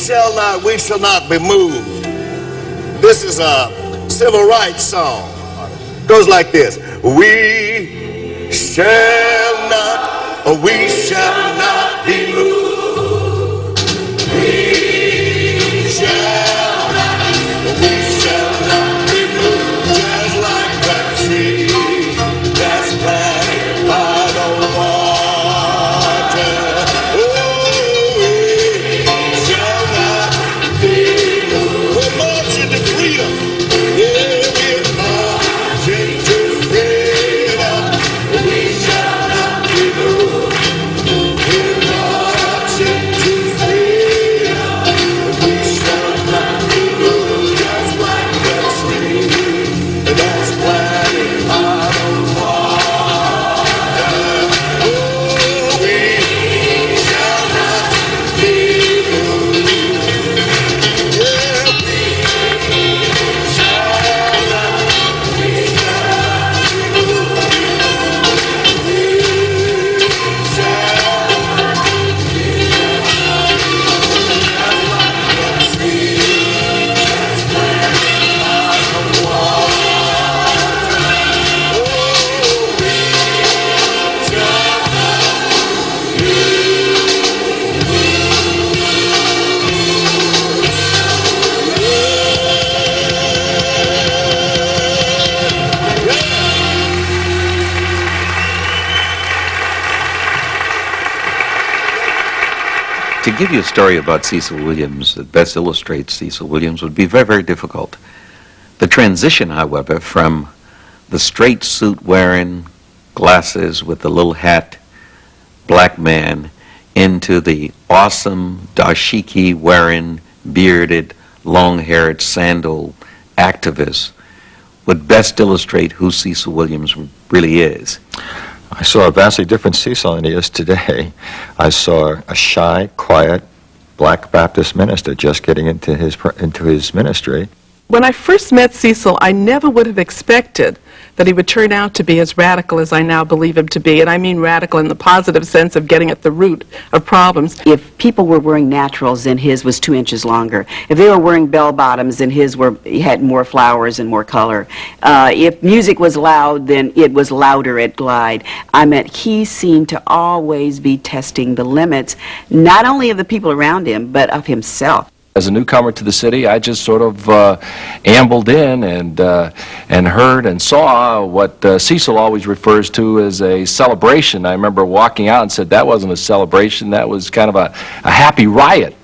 we shall not be moved. This is a civil rights song. Goes like this. We shall not be moved. We shall not be moved. Just like that tree that's planted by the water. Oh, we shall not be moved. We're marching to freedom. Yeah, we're marching to freedom. We shall not be moved. We're marching to freedom. We shall not be moved. Just like the tree that's planted by the water. Oh, we shall not be moved. Yeah, we shall not To give you a story about Cecil Williams that best illustrates Cecil Williams would be very, very difficult. The transition, however, from the straight suit wearing, glasses with the little hat, black man, into the awesome dashiki wearing, bearded, long-haired sandal activist would best illustrate who Cecil Williams really is. I saw a vastly different Cecil than he is today. I saw a shy, quiet, black Baptist minister just getting into his ministry. When I first met Cecil, I never would have expected that he would turn out to be as radical as I now believe him to be, and I mean radical in the positive sense of getting at the root of problems. If people were wearing naturals, then his was 2 inches longer. If they were wearing bell-bottoms, then his had more flowers and more color. If music was loud, then it was louder at Glide. I mean, he seemed to always be testing the limits, not only of the people around him, but of himself. As a newcomer to the city, I just sort of ambled in and heard and saw what Cecil always refers to as a celebration. I remember walking out and said that wasn't a celebration, that was kind of a happy riot.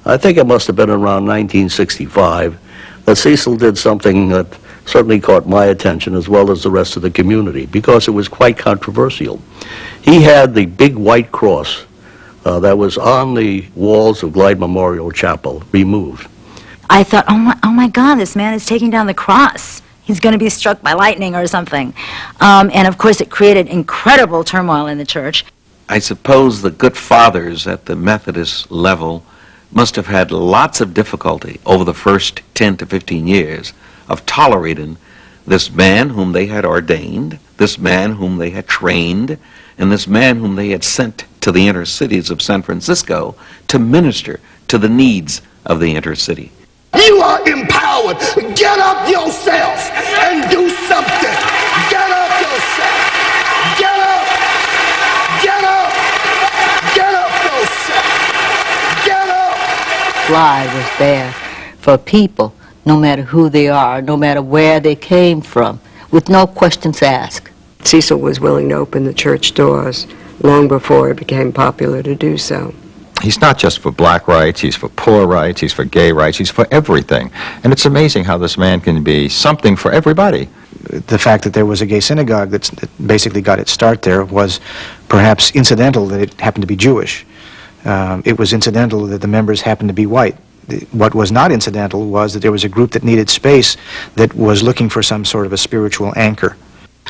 I think it must have been around 1965 that Cecil did something that certainly caught my attention as well as the rest of the community because it was quite controversial. He had the big white cross that was on the walls of Glide Memorial Chapel removed. I thought, oh my God, this man is taking down the cross. He's going to be struck by lightning or something. And of course it created incredible turmoil in the church. I suppose the good fathers at the Methodist level must have had lots of difficulty over the first 10 to 15 years of tolerating this man whom they had ordained, this man whom they had trained, and this man whom they had sent to the inner cities of San Francisco to minister to the needs of the inner city. You are empowered. Get up yourself and do something. Get up yourself. Get up. Get up. Get up yourself. Get up. Glide was there for people, no matter who they are, no matter where they came from, with no questions asked. Cecil was willing to open the church doors long before it became popular to do so. He's not just for black rights, he's for poor rights, he's for gay rights, he's for everything. And it's amazing how this man can be something for everybody. The fact that there was a gay synagogue that basically got its start there was perhaps incidental that it happened to be Jewish. It was incidental that the members happened to be white. What was not incidental was that there was a group that needed space that was looking for some sort of a spiritual anchor.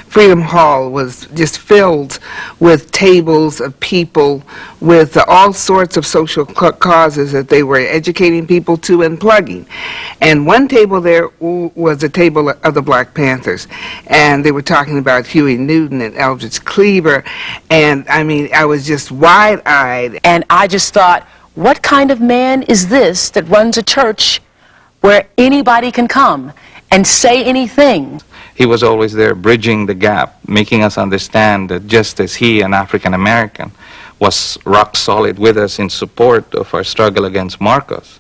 Freedom Hall was just filled with tables of people with all sorts of social causes that they were educating people to and plugging. And one table there was a table of the Black Panthers. And they were talking about Huey Newton and Eldridge Cleaver. And I mean, I was just wide-eyed. And I just thought, what kind of man is this that runs a church where anybody can come and say anything? He was always there bridging the gap, making us understand that just as he, an African American, was rock solid with us in support of our struggle against Marcos,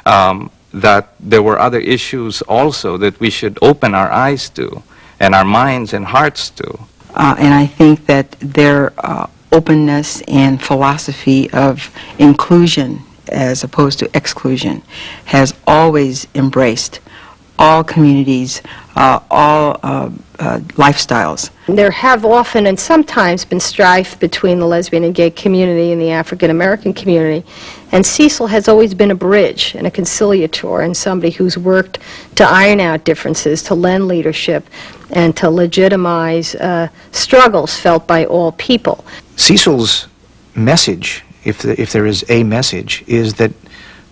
that there were other issues also that we should open our eyes to and our minds and hearts to. And I think that their openness and philosophy of inclusion as opposed to exclusion has always embraced all communities, all lifestyles. There have often and sometimes been strife between the lesbian and gay community and the African American community, and Cecil has always been a bridge and a conciliator and somebody who's worked to iron out differences, to lend leadership, and to legitimize struggles felt by all people. Cecil's message, if there is a message, is that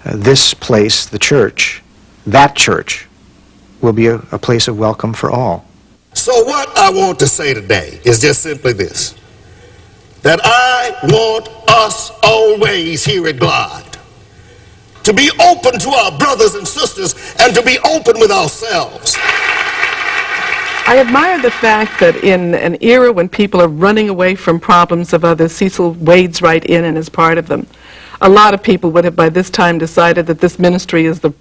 this place, the church, that church, will be a place of welcome for all. So what I want to say today is just simply this, that I want us always here at Glide to be open to our brothers and sisters and to be open with ourselves. I admire the fact that in an era when people are running away from problems of others, Cecil wades right in and is part of them. A lot of people would have by this time decided that this ministry is the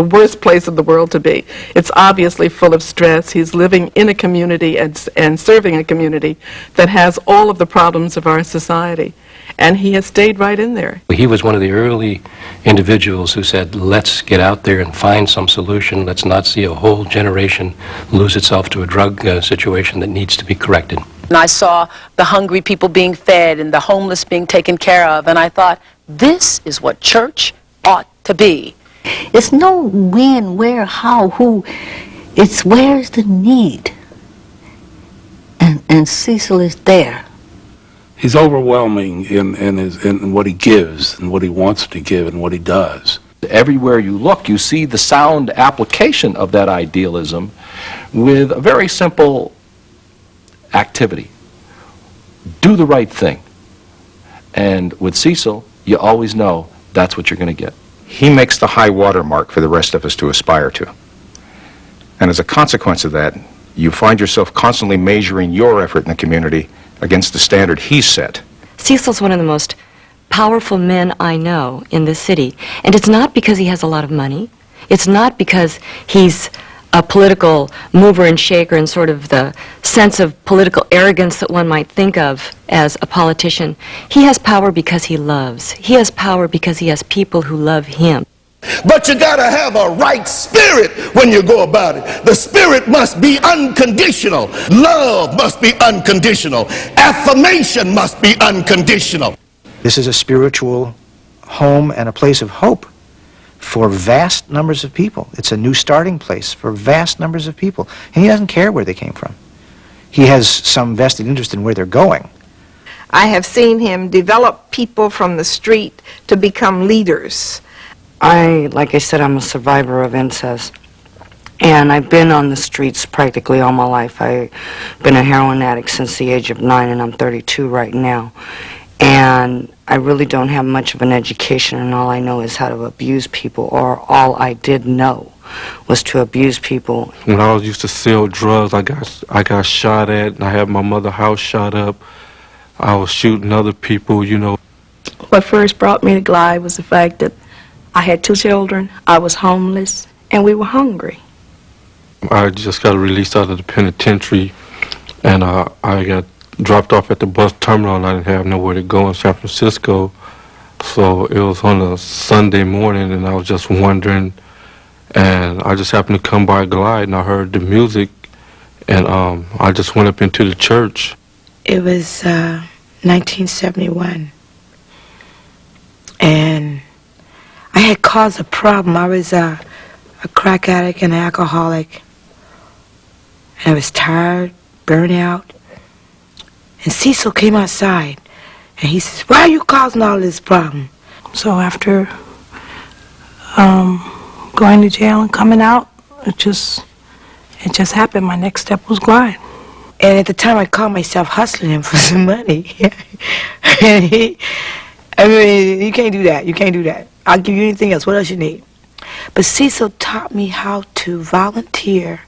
worst place in the world to be. It's obviously full of stress. He's living in a community and serving a community that has all of the problems of our society. And he has stayed right in there. He was one of the early individuals who said, let's get out there and find some solution. Let's not see a whole generation lose itself to a drug situation that needs to be corrected. And I saw the hungry people being fed and the homeless being taken care of, and I thought, this is what church ought to be. It's no when, where, how, who. It's where's the need. And Cecil is there. He's overwhelming in what he gives and what he wants to give and what he does. Everywhere you look, you see the sound application of that idealism with a very simple activity. Do the right thing. And with Cecil, you always know that's what you're going to get. He makes the high water mark for the rest of us to aspire to. And as a consequence of that, you find yourself constantly measuring your effort in the community against the standard he's set. Cecil's one of the most powerful men I know in this city. And it's not because he has a lot of money. It's not because he's a political mover and shaker and sort of the sense of political arrogance that one might think of as a politician. He has power because he loves. He has power because he has people who love him. But you gotta have a right spirit when you go about it. The spirit must be unconditional. Love must be unconditional. Affirmation must be unconditional. This is a spiritual home and a place of hope for vast numbers of people. It's a new starting place for vast numbers of people. And he doesn't care where they came from. He has some vested interest in where they're going. I have seen him develop people from the street to become leaders. Like I said, I'm a survivor of incest. And I've been on the streets practically all my life. I've been a heroin addict since the age of 9, and I'm 32 right now. And I really don't have much of an education, and all I know is how to abuse people, or all I did know was to abuse people. When I used to sell drugs, I got shot at, and I had my mother's house shot up. I was shooting other people, you know. What first brought me to Glide was the fact that I had 2 children, I was homeless, and we were hungry. I just got released out of the penitentiary, and I got dropped off at the bus terminal, and I didn't have nowhere to go in San Francisco. So it was on a Sunday morning, and I was just wondering, and I just happened to come by Glide, and I heard the music, and I just went up into the church. It was 1971, and I had caused a problem. I was a crack addict and an alcoholic, and I was tired, burnt out. And Cecil came outside, and he says, "Why are you causing all this problem?" So after going to jail and coming out, it just happened. My next step was Glide. And at the time, I called myself hustling him for some money. And I mean, you can't do that. You can't do that. I'll give you anything else. What else you need? But Cecil taught me how to volunteer,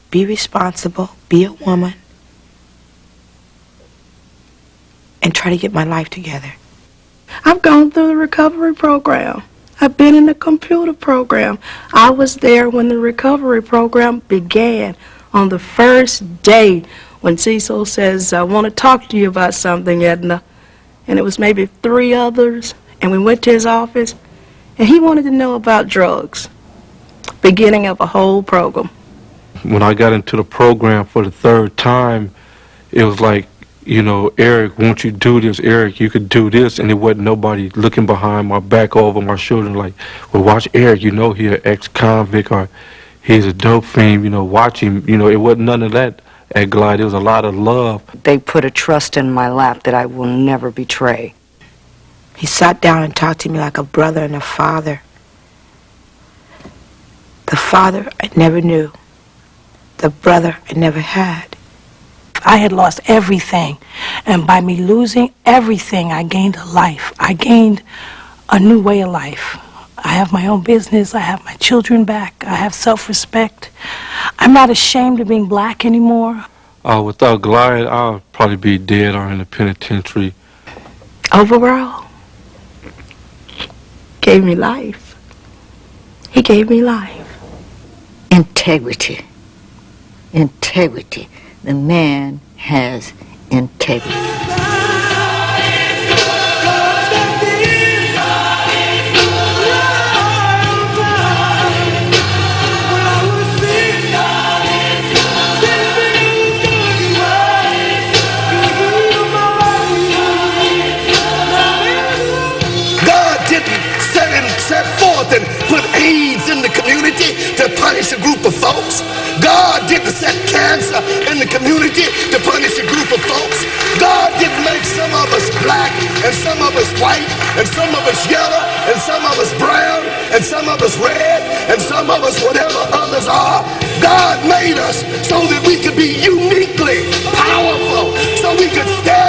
be responsible, be a woman, and try to get my life together. I've gone through the recovery program. I've been in the computer program. I was there when the recovery program began on the first day when Cecil says, I want to talk to you about something, Edna. And it was maybe 3 others, and we went to his office, and he wanted to know about drugs. Beginning of a whole program. When I got into the program for the 3rd time, it was like, you know, Eric, won't you do this? Eric, you could do this. And it wasn't nobody looking behind my back over my shoulder like, well, watch Eric, you know, he's an ex-convict or he's a dope fiend, you know, watch him. You know, it wasn't none of that at Glide. There was a lot of love. They put a trust in my lap that I will never betray. He sat down and talked to me like a brother and a father. The father I never knew. The brother I never had. I had lost everything, and by me losing everything, I gained a life. I gained a new way of life. I have my own business. I have my children back. I have self-respect. I'm not ashamed of being black anymore. Without Glide, I'll probably be dead or in the penitentiary. Overall, gave me life. He gave me life. Integrity. Integrity. The man has integrity. God didn't set forth and put AIDS in the community to punish a group of folks. God didn't set cancer in the community to punish a group of folks. God didn't make some of us black and some of us white and some of us yellow and some of us brown and some of us red and some of us whatever others are. God made us so that we could be uniquely powerful, so we could stand